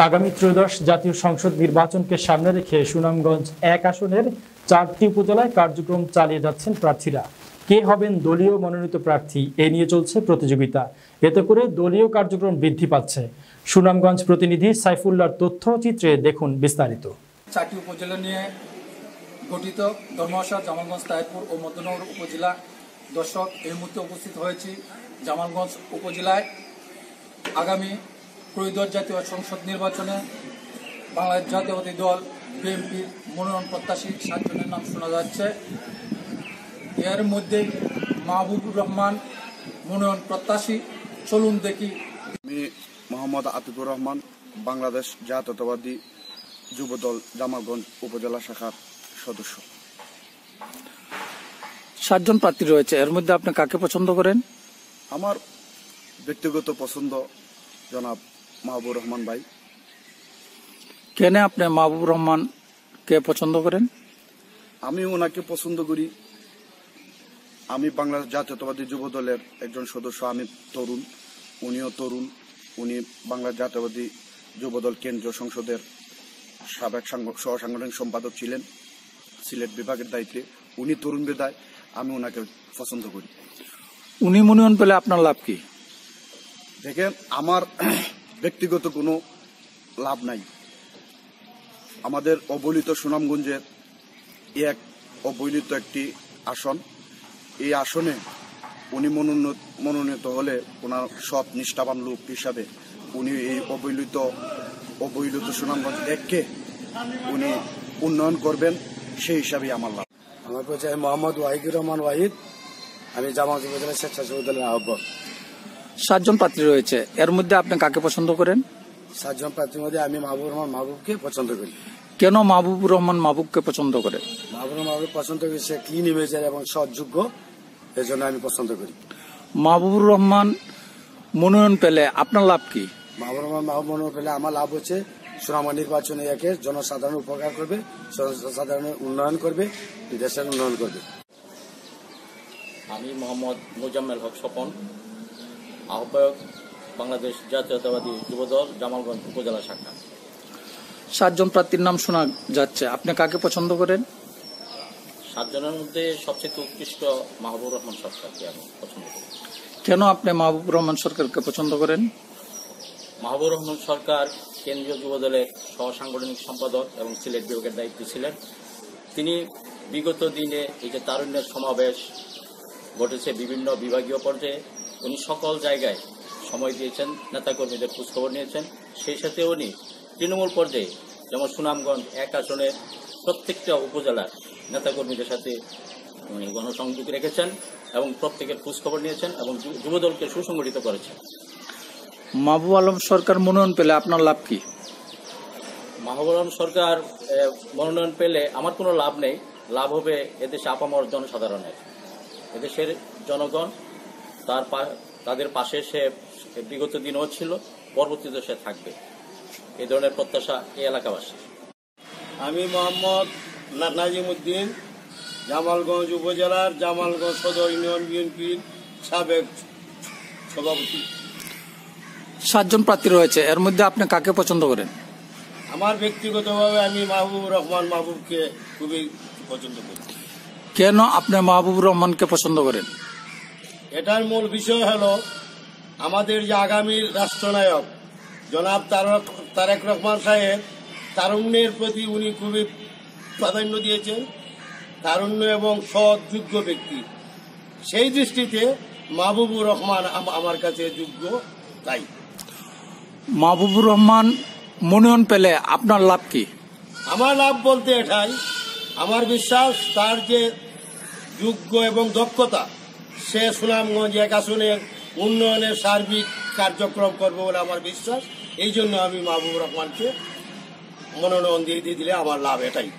আগামী ত্রয়োদশ জাতীয় সংসদ নির্বাচনকে সামনে রেখে সুনামগঞ্জ ১ আসনের ৪টি উপজেলায় কার্যক্রম চালিয়ে যাচ্ছেন প্রার্থীরা। কে হবেন দলীয় মনোনীত প্রার্থী এ নিয়ে চলছে প্রতিযোগিতা। এতে করে দলীয় কার্যক্রম বৃদ্ধি পাচ্ছে। সুনামগঞ্জ প্রতিনিধি সাইফুল্লাহর তথ্যচিত্রে দেখুন বিস্তারিত। ৪টি উপজেলা নিয়ে গঠিত ধর্মশা, জামালগঞ্জ, তাহিরপুর ও মধ্যনগর উপজেলা। দর্শক, এই মুহূর্তে উপস্থিত হয়েছি জামালগঞ্জ উপজেলায়। আগামী ত্রয়োদশ জাতীয় সংসদ নির্বাচনে বাংলাদেশ জাতীয়তাবাদী দল বিএনপির মনোনয়ন প্রত্যাশী ৭ জনের নাম শোনা যাচ্ছে। এর মধ্যে মাহবুবুর রহমান মনোনয়ন প্রত্যাশী। চলুন দেখি। আমি মোহাম্মদ আতিকুর রহমান, বাংলাদেশ জাতীয়তাবাদী যুবদল জামালগঞ্জ উপজেলা শাখার সদস্য। ৭ জন প্রার্থী রয়েছে, এর মধ্যে আপনি কাকে পছন্দ করেন? আমার ব্যক্তিগত পছন্দ জনাব মাহবুবুর রহমান ভাই। কেন আপনি মাহবুবুর রহমানকে পছন্দ করেন? আমি ওনাকে পছন্দ করি। আমি বাংলাদেশ জাতীয়তাবাদী যুব দলের একজন সদস্য। আমি তরুণ, উনিও তরুণ। উনি বাংলাদেশ জাতীয়তাবাদী যুবদল কেন্দ্রীয় সংসদের সাবেক সহ সাংগঠনিক সম্পাদক ছিলেন সিলেট বিভাগের দায়িত্বে। উনি তরুণ বিধায় আমি ওনাকে পছন্দ করি। উনি মনোনয়ন পেলে আপনার লাভ কি? দেখেন, আমার ব্যক্তিগত কোনো লাভ নাই। আমাদের অবহেলিত সুনামগঞ্জের এক অবহেলিত একটি আসন। এই আসনে উনি মনোনীত হলে ওনার সৎ নিষ্ঠাবান লোক হিসাবে উনি এই অবহেলিত সুনামগঞ্জ এককে উনি উন্নয়ন করবেন, সেই হিসাবে আমার লাভ। আমার পরিচয় মোহাম্মদ ওয়াহিদুর রহমান ওয়াহিদ। আমি জামালগঞ্জ উপজেলা স্বেচ্ছাসেবক দলের আহ্বায়ক। ৭ জন প্রার্থী রয়েছে, এর মধ্যে আপনি কাকে পছন্দ করেন? ৭ জন প্রার্থীর মধ্যে আমি মাহবুবুর রহমান মাহবুবকে পছন্দ করি। কেন মাহবুবুর রহমান মাহবুবকে পছন্দ করে? মাহবুবুর রহমান পছন্দ করি, সে ক্লিন ইমেজের এবং সৎযোগ্য, এর জন্য আমি পছন্দ করি। মাহবুবুর রহমান মনোনয়ন পেলে আপনার লাভ কি? মাহবুবুর রহমান মনোনয়ন পেলে আমার লাভ হচ্ছে সুনামগঞ্জ নির্বাচনে একে জনসাধারণ উপকার করবে, জনসাধারণের উন্নয়ন করবে, দেশের উন্নয়ন করবে। আমি মোহাম্মদ মোজাম্মেল হক স্বপন, আহ্বায়ক, বাংলাদেশ জাতীয়তাবাদী যুবদল জামালগঞ্জ উপজেলা শাখা। ৭ জন প্রার্থীর নাম শোনা যাচ্ছে, আপনি কাকে পছন্দ করেন? ৭ জনের মধ্যে সবচেয়ে উৎকৃষ্ট মাহবুবুর রহমান সরকারকে আমি পছন্দ করি। কেন আপনি মাহবুবুর রহমান সরকারকে পছন্দ করেন? মাহবুবুর রহমান সরকার কেন্দ্রীয় যুবদলের সহ সাংগঠনিক সম্পাদক এবং সিলেট বিভাগের দায়িত্বে ছিলেন। তিনি বিগত দিনে এই যে তারুণ্যের সমাবেশ ঘটেছে বিভিন্ন বিভাগীয় পর্যায়ে, উনি সকল জায়গায় সময় দিয়েছেন, নেতাকর্মীদের খোঁজখবর নিয়েছেন। সেই সাথে উনি তৃণমূল পর্যায়ে যেমন সুনামগঞ্জ ১ আসনের প্রত্যেকটা উপজেলার নেতাকর্মীদের সাথে উনি গণসংযোগ রেখেছেন এবং প্রত্যেকের খোঁজখবর নিয়েছেন এবং যুবদলকে সুসংগঠিত করেছেন। মাহবুব আলম সরকার মনোনয়ন পেলে আপনার লাভ কি? মাহবুব আলম সরকার মনোনয়ন পেলে আমার কোনো লাভ নেই। লাভ হবে এদেশে আপামর জনসাধারণের। এদেশের জনগণ তাদের পাশে সে বিগত দিনও ছিল, পরবর্তীতে সে থাকবে, এই ধরনের প্রত্যাশা এই এলাকাবাসী। আমি মোহাম্মদ নাজিমউদ্দিন, জামালগঞ্জ উপজেলার জামালগঞ্জ সদর ইউনিয়ন বিএনপির সাবেক সভাপতি। ৭ জন প্রার্থী রয়েছে, এর মধ্যে আপনি কাকে পছন্দ করেন? আমার ব্যক্তিগতভাবে আমি মাহবুবুর রহমান মাহবুবকে খুবই পছন্দ করি। কেন আপনি মাহবুবুর রহমানকে পছন্দ করেন? এটার মূল বিষয় হলো আমাদের যে আগামীর রাষ্ট্রনায়ক জনাব তারেক রহমান সাহেব তারুণ্যের প্রতি উনি খুবই প্রাধান্য দিয়েছেন। তারুণ্য এবং সৎ যোগ্য ব্যক্তি, সেই দৃষ্টিতে মাহবুবুর রহমান আমার কাছে যোগ্য। তাই মাহবুবুর রহমান মনোনয়ন পেলে আপনার লাভ কি? আমার লাভ বলতে এটাই, আমার বিশ্বাস তার যে যোগ্য এবং দক্ষতা, সে সুনামগঞ্জ ১ আসনের উন্নয়নের সার্বিক কার্যক্রম করবে বলে আমার বিশ্বাস। এই জন্য আমি মাহবুবুর রহমানকে মনোনয়ন দিয়ে দিলে আমার লাভ এটাই।